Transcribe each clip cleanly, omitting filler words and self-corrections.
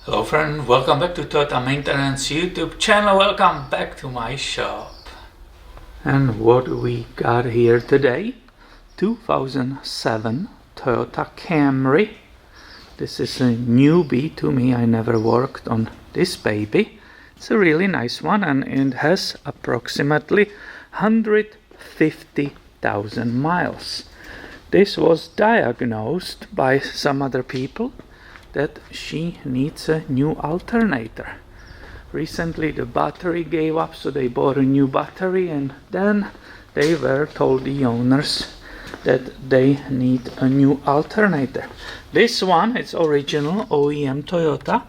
Hello friend, welcome back to Toyota Maintenance YouTube channel. Welcome back to my shop. And what we got here today? 2007 Toyota Camry. This is a newbie to me. I never worked on this baby. It's a really nice one and it has approximately 150,000 miles. This was diagnosed by some other people that she needs a new alternator. Recently the battery gave up, so they bought a new battery, and then they were told, the owners, that they need a new alternator. This one, it's original OEM Toyota.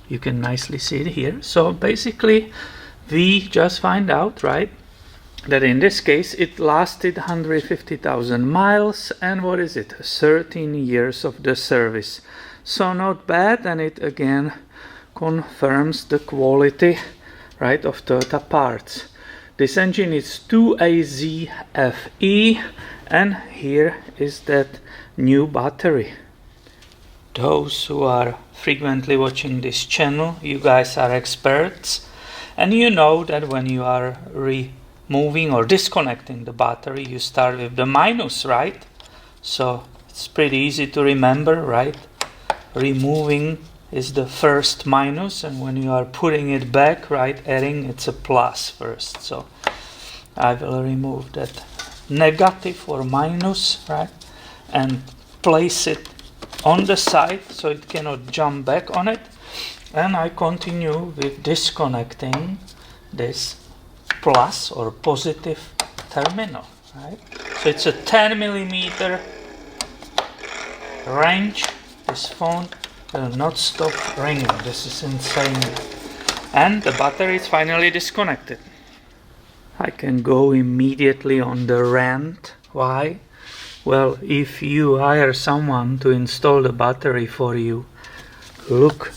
You can nicely see it here. So basically we just find out, right, that in this case it lasted 150,000 miles, and what is it, 13 years of the service. So not bad, and it again confirms the quality, right, of Toyota parts. This engine is 2AZFE, and here is that new battery. Those who are frequently watching this channel, you guys are experts, and you know that when you are removing or disconnecting the battery, you start with the minus, right? So it's pretty easy to remember, right? Removing is the first minus, and when you are putting it back, right, adding, it's a plus first. So I will remove that negative or minus, right, and place it on the side so it cannot jump back on it, and I continue with disconnecting this plus or positive terminal, right? So it's a 10 millimeter range. This phone will not stop ringing. This is insane. And the battery is finally disconnected. I can go immediately on the rant. Why? Well, if you hire someone to install the battery for you, look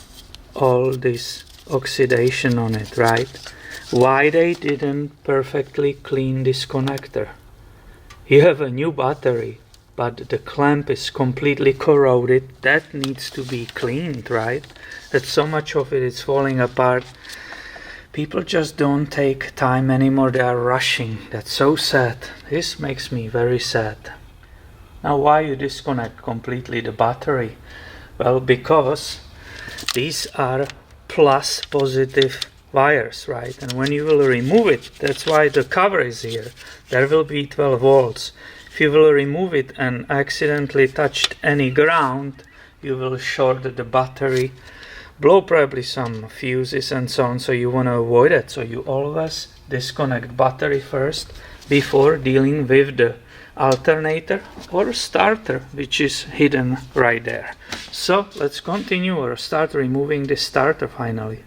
all this oxidation on it, right? Why they didn't perfectly clean this connector? You have a new battery, but the clamp is completely corroded. That needs to be cleaned, right? That so much of it is falling apart. People just don't take time anymore. They are rushing. That's so sad. This makes me very sad. Now, why you disconnect completely the battery? Well, because these are plus positive wires, right? And when you will remove it, that's why the cover is here. There will be 12 volts. If you will remove it and accidentally touched any ground, you will short the battery, blow probably some fuses and so on, so you want to avoid it. So you always disconnect battery first before dealing with the alternator or starter, which is hidden right there. So let's continue or start removing this starter finally.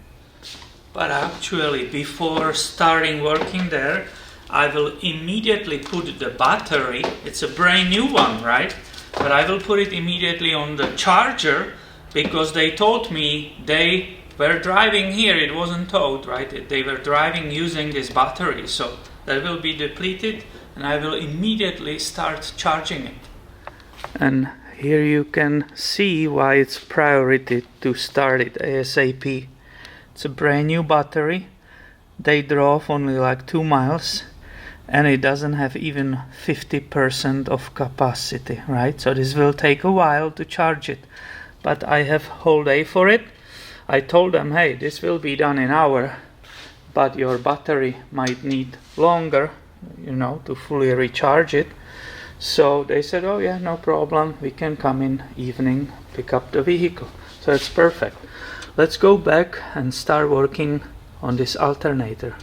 But actually, before starting working there, I will immediately put the battery, it's a brand new one, right? But I will put it immediately on the charger, because they told me they were driving here, it wasn't towed, right? They were driving using this battery, so that will be depleted and I will immediately start charging it. And here you can see why it's priority to start it ASAP. It's a brand new battery. They drove only like 2 miles. And it doesn't have even 50% of capacity, right? So this will take a while to charge it, but I have whole day for it. I told them, hey, this will be done in an hour, but your battery might need longer, you know, to fully recharge it. So they said, oh yeah, no problem, we can come in evening, pick up the vehicle. So it's perfect. Let's go back and start working on this alternator.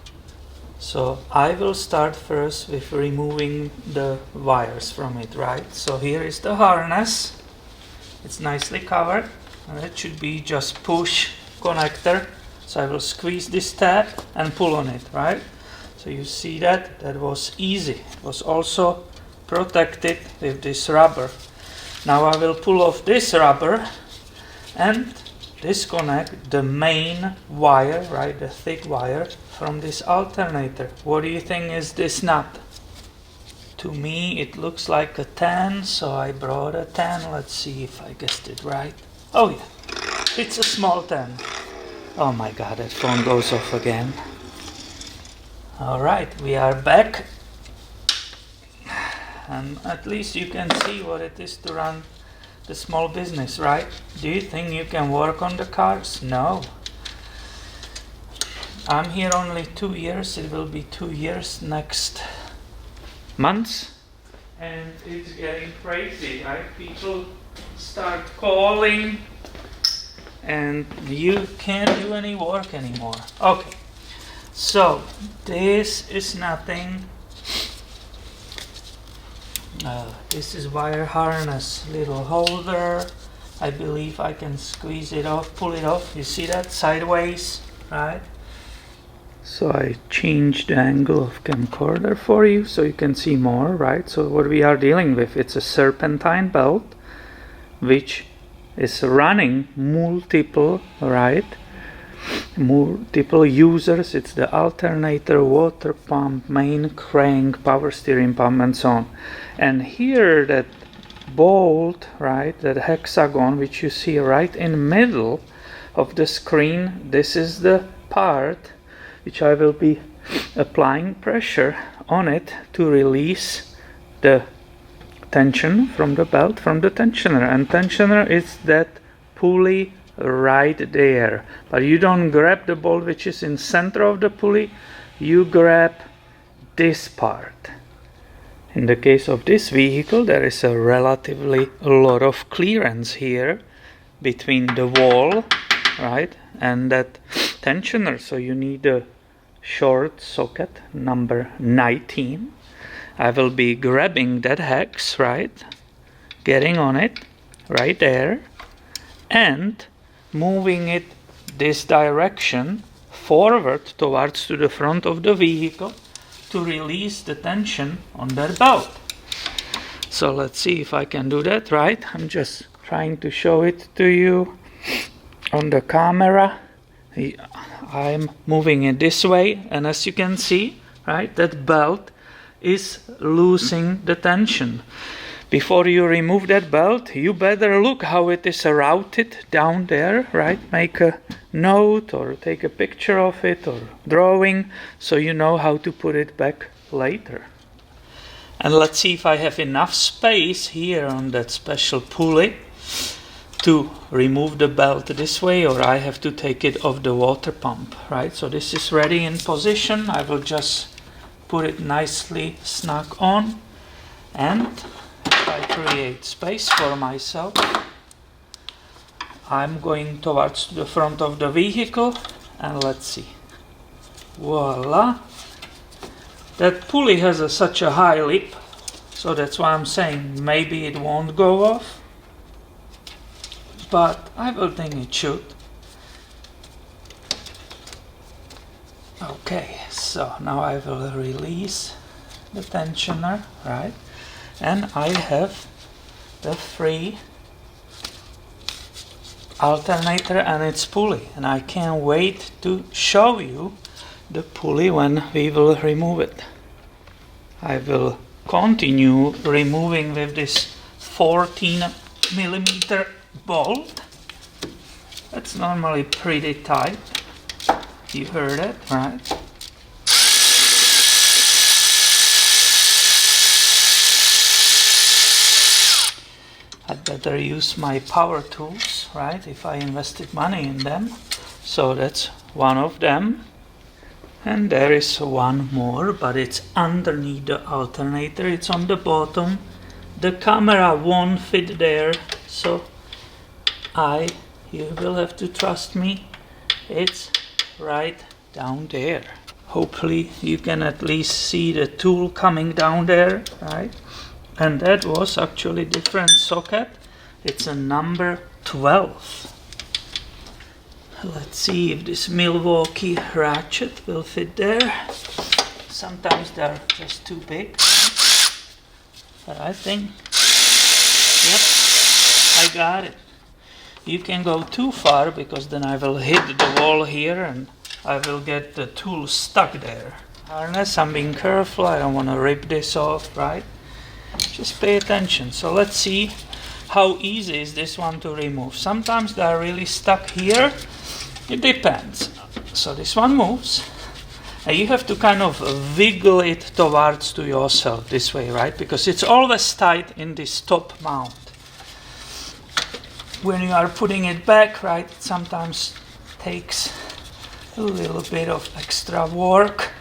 So I will start first with removing the wires from it, right? So here is the harness. It's nicely covered. And it should be just push connector. So I will squeeze this tab and pull on it, right? So you see that? That was easy. It was also protected with this rubber. Now I will pull off this rubber and disconnect the main wire, right, the thick wire, from this alternator. What do you think is this nut? To me it looks like a 10, so I brought a 10. Let's see if I guessed it right. Oh yeah, It's a small 10. Oh my god, that phone goes off again. Alright, we are back. And at least you can see what it is to run the small business, right? Do you think you can work on the cars? No. I'm here only 2 years. It will be 2 years next month. And it's getting crazy, right? People start calling and you can't do any work anymore. Okay, so this is nothing. This is wire harness, little holder. I believe I can squeeze it off, pull it off. You see that sideways, right? So I changed the angle of camcorder for you so you can see more, right? So what we are dealing with, it's a serpentine belt which is running multiple, right? Multiple users. It's the alternator, water pump, main crank, power steering pump, and so on. And here that bolt, right, that hexagon which you see right in the middle of the screen, this is the part which I will be applying pressure on it to release the tension from the belt, from the tensioner. And tensioner is that pulley right there. But you don't grab the bolt which is in center of the pulley, you grab this part. In the case of this vehicle, there is a relatively lot of clearance here between the wall, right, and that tensioner. So you need a short socket number 19. I will be grabbing that hex, right, getting on it right there and moving it this direction forward towards to the front of the vehicle to release the tension on that belt. So let's see if I can do that, right? I'm just trying to show it to you on the camera. I'm moving it this way, and as you can see, right, that belt is losing the tension. Before you remove that belt, you better look how it is routed down there, right? Make a note or take a picture of it or drawing so you know how to put it back later. And let's see if I have enough space here on that special pulley to remove the belt this way, or I have to take it off the water pump, right? So this is ready in position. I will just put it nicely snug on, and if I create space for myself, I'm going towards the front of the vehicle, and let's see. Voila! That pulley has such a high lip, so that's why I'm saying maybe it won't go off, but I will think it should. Okay, so now I will release the tensioner, right? And I have the free alternator and its pulley, and I can't wait to show you the pulley when we will remove it. I will continue removing with this 14mm bolt. That's normally pretty tight. You heard it, right? I'd better use my power tools, right, if I invested money in them. So that's one of them. And there is one more, but it's underneath the alternator. It's on the bottom. The camera won't fit there, so you will have to trust me. It's right down there. Hopefully you can at least see the tool coming down there, right? And that was actually different socket. It's a number 12. Let's see if this Milwaukee ratchet will fit there. Sometimes they're just too big, right? But I think, yep, I got it. You can go too far because then I will hit the wall here and I will get the tool stuck there. Harness, I'm being careful, I don't want to rip this off, right? Just pay attention. So let's see how easy is this one to remove. Sometimes they are really stuck here. It depends. So this one moves. And you have to kind of wiggle it towards to yourself this way, right? Because it's always tight in this top mount. When you are putting it back, right, it sometimes takes a little bit of extra work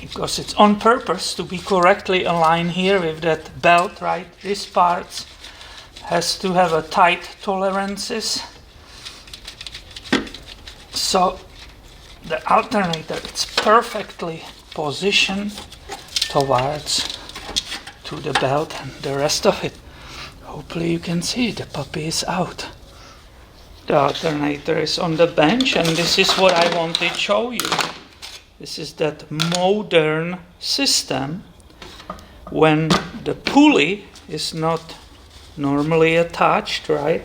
because it's on purpose to be correctly aligned here with that belt, right? This part has to have a tight tolerances. So the alternator, it's perfectly positioned towards to the belt and the rest of it. Hopefully you can see the puppy is out. The alternator is on the bench, and this is what I wanted to show you. This is that modern system when the pulley is not normally attached, right?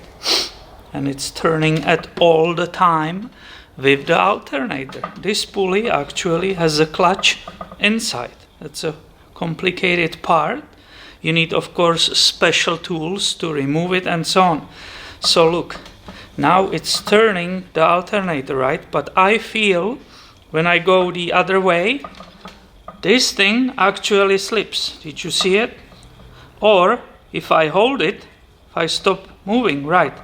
And it's turning at all the time with the alternator. This pulley actually has a clutch inside. That's a complicated part. You need, of course, special tools to remove it and so on. So look, now it's turning the alternator, right? But I feel when I go the other way, this thing actually slips. Did you see it? Or if I hold it, if I stop moving, right?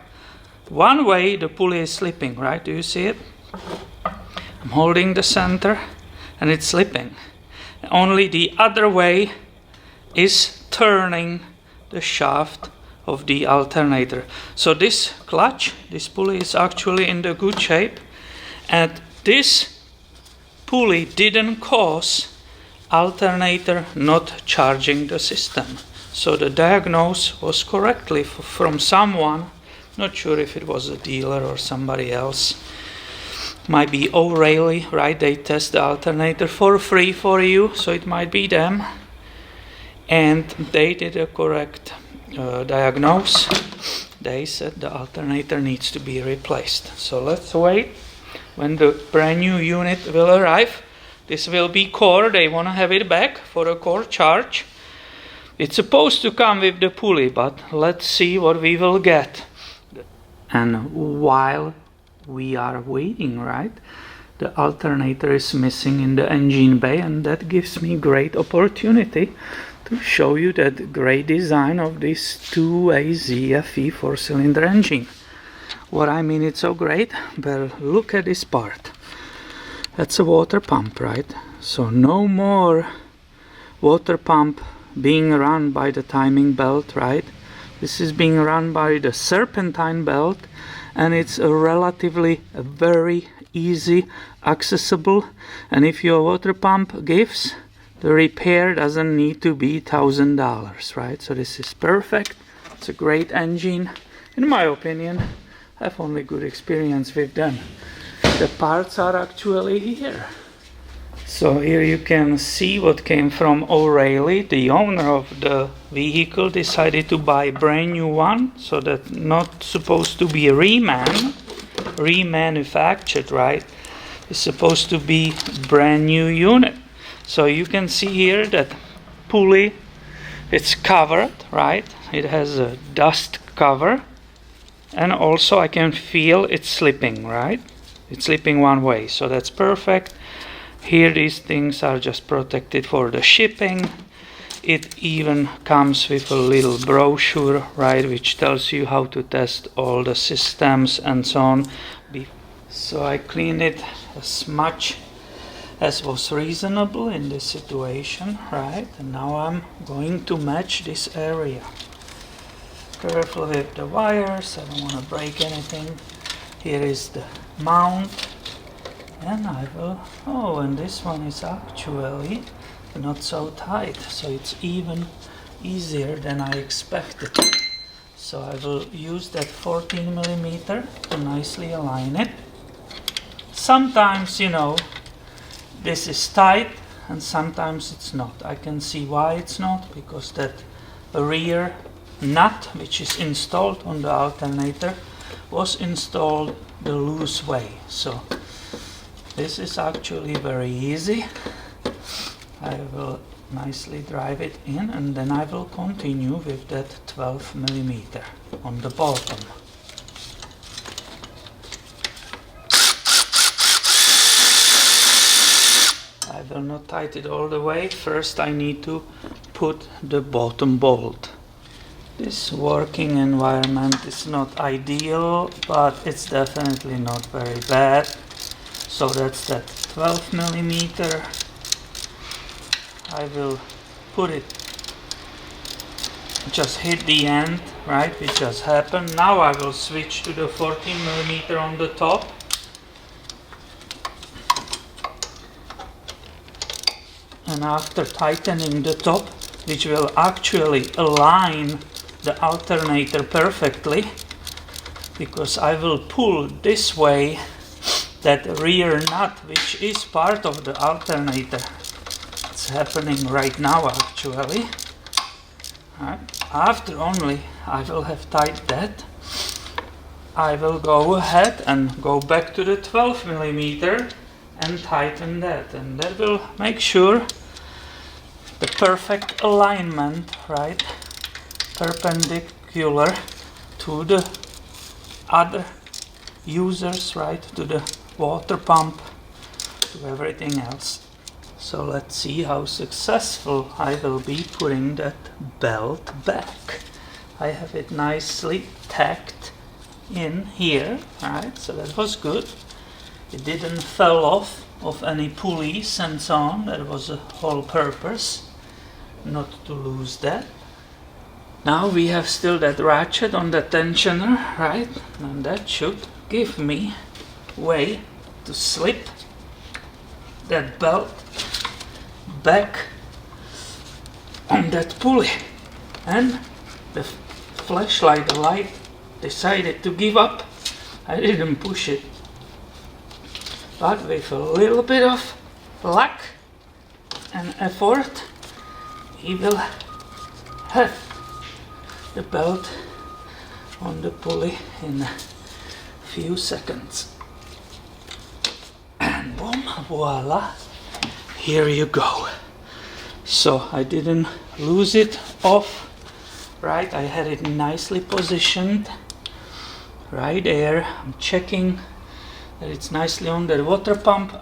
One way the pulley is slipping, right? Do you see it? I'm holding the center and it's slipping. Only the other way is turning the shaft of the alternator. So this clutch, this pulley is actually in the good shape, and this pulley didn't cause alternator not charging the system. So the diagnosis was correctly from someone, not sure if it was a dealer or somebody else. Might be O'Reilly, right? They test the alternator for free for you, so it might be them. And they did a correct diagnosis. They said the alternator needs to be replaced. So let's wait when the brand new unit will arrive. This will be core. They want to have it back for a core charge. It's supposed to come with the pulley, but let's see what we will get. And while we are waiting, right, the alternator is missing in the engine bay, and that gives me great opportunity to show you that great design of this two-way ZFE 4-cylinder engine. What I mean it's so great? Well, look at this part. That's a water pump, right? So no more water pump being run by the timing belt, right? This is being run by the serpentine belt, and it's a relatively very easy, accessible, and if your water pump gives, the repair doesn't need to be $1,000, right? So this is perfect. It's a great engine. In my opinion, I have only good experience with them. The parts are actually here. So here you can see what came from O'Reilly. The owner of the vehicle decided to buy a brand new one, so that's not supposed to be remanufactured, right? It's supposed to be brand new unit. So you can see here that pulley, it's covered, right? It has a dust cover, and also I can feel it's slipping, right? It's slipping one way, so that's perfect. Here these things are just protected for the shipping. It even comes with a little brochure, right, which tells you how to test all the systems and so on. So I cleaned it as much as was reasonable in this situation, right? And now I'm going to match this area. Careful with the wires, I don't want to break anything. Here is the mount, and I will, oh, and this one is actually not so tight, so it's even easier than I expected. So I will use that 14mm to nicely align it. Sometimes, you know, this is tight and sometimes it's not. I can see why it's not, because that rear nut which is installed on the alternator was installed the loose way. So this is actually very easy. I will nicely drive it in, and then I will continue with that 12 millimeter on the bottom. I will not tighten it all the way. First I need to put the bottom bolt. This working environment is not ideal, but it's definitely not very bad. So that's that 12 millimeter. I will put it, just hit the end, right, which just happened. Now I will switch to the 14 millimeter on the top. And after tightening the top, which will actually align the alternator perfectly, because I will pull this way that rear nut, which is part of the alternator. It's happening right now actually. Right. After only I will have tightened that, I will go ahead and go back to the 12 millimeter and tighten that, and that will make sure the perfect alignment, right, perpendicular to the other users, right, to the water pump, to everything else. So let's see how successful I will be putting that belt back. I have it nicely tacked in here, right, so that was good. It didn't fall off of any pulleys and so on. That was the whole purpose, not to lose that. Now we have still that ratchet on the tensioner, right, and that should give me way to slip that belt back on that pulley. And the flashlight, the light, decided to give up. I didn't push it, but with a little bit of luck and effort, he will have the belt on the pulley in a few seconds. And boom, voila, here you go. So I didn't lose it off, right? I had it nicely positioned right there. I'm checking that it's nicely on the water pump.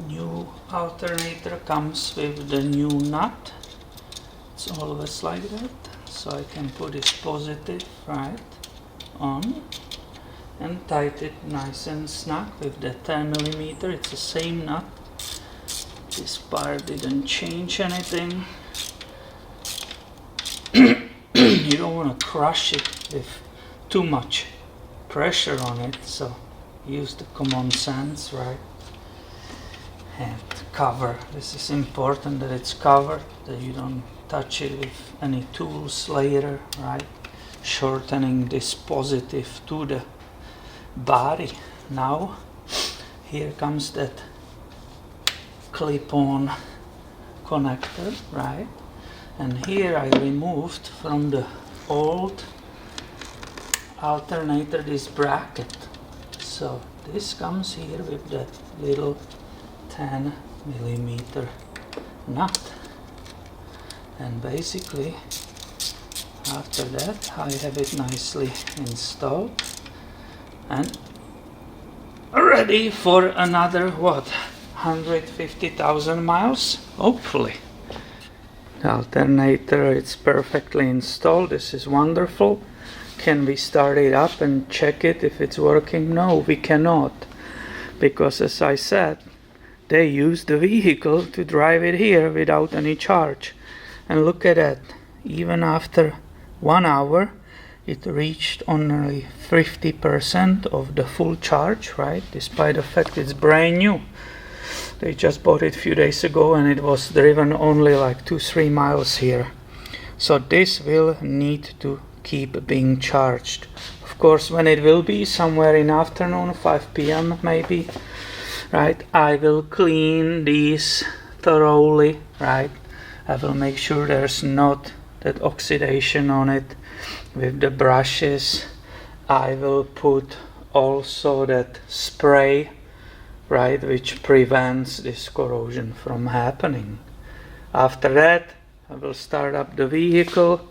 New alternator comes with the new nut. It's always like that. So I can put it positive right on and tighten it nice and snug with the 10 millimeter. It's the same nut. This part didn't change anything. You don't want to crush it with too much pressure on it, so use the common sense, right? And cover. This is important that it's covered, that you don't touch it with any tools later, right? Shortening this positive to the body. Now here comes that clip-on connector, right? And here I removed from the old alternator this bracket. So this comes here with that little 10 millimeter nut. And basically after that I have it nicely installed and ready for another, what, 150,000 miles, hopefully. The alternator, it's perfectly installed. This is wonderful. Can we start it up and check it if it's working? No, we cannot, because as I said, they use the vehicle to drive it here without any charge. And look at that, even after 1 hour it reached only 50% of the full charge, right? Despite the fact it's brand new. They just bought it a few days ago and it was driven only like 2-3 miles here. So this will need to keep being charged. Of course, when it will be somewhere in afternoon, 5 p.m. maybe, right, I will clean these thoroughly, right? I will make sure there's not that oxidation on it with the brushes. I will put also that spray, right, which prevents this corrosion from happening. After that, I will start up the vehicle.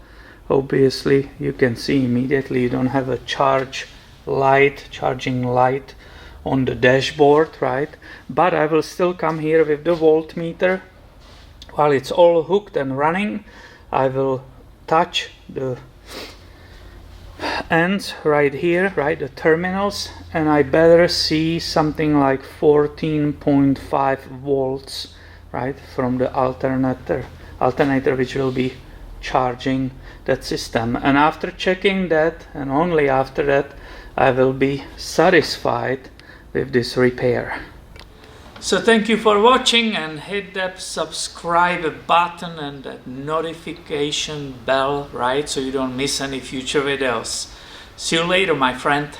Obviously, you can see immediately you don't have a charging light on the dashboard, right? But I will still come here with the voltmeter. While it's all hooked and running, I will touch the ends right here, right, the terminals, and I better see something like 14.5 volts, right, from the alternator, which will be charging that system. And after checking that, and only after that, I will be satisfied with this repair. So thank you for watching, and hit that subscribe button and that notification bell, right, so you don't miss any future videos. See you later, my friend.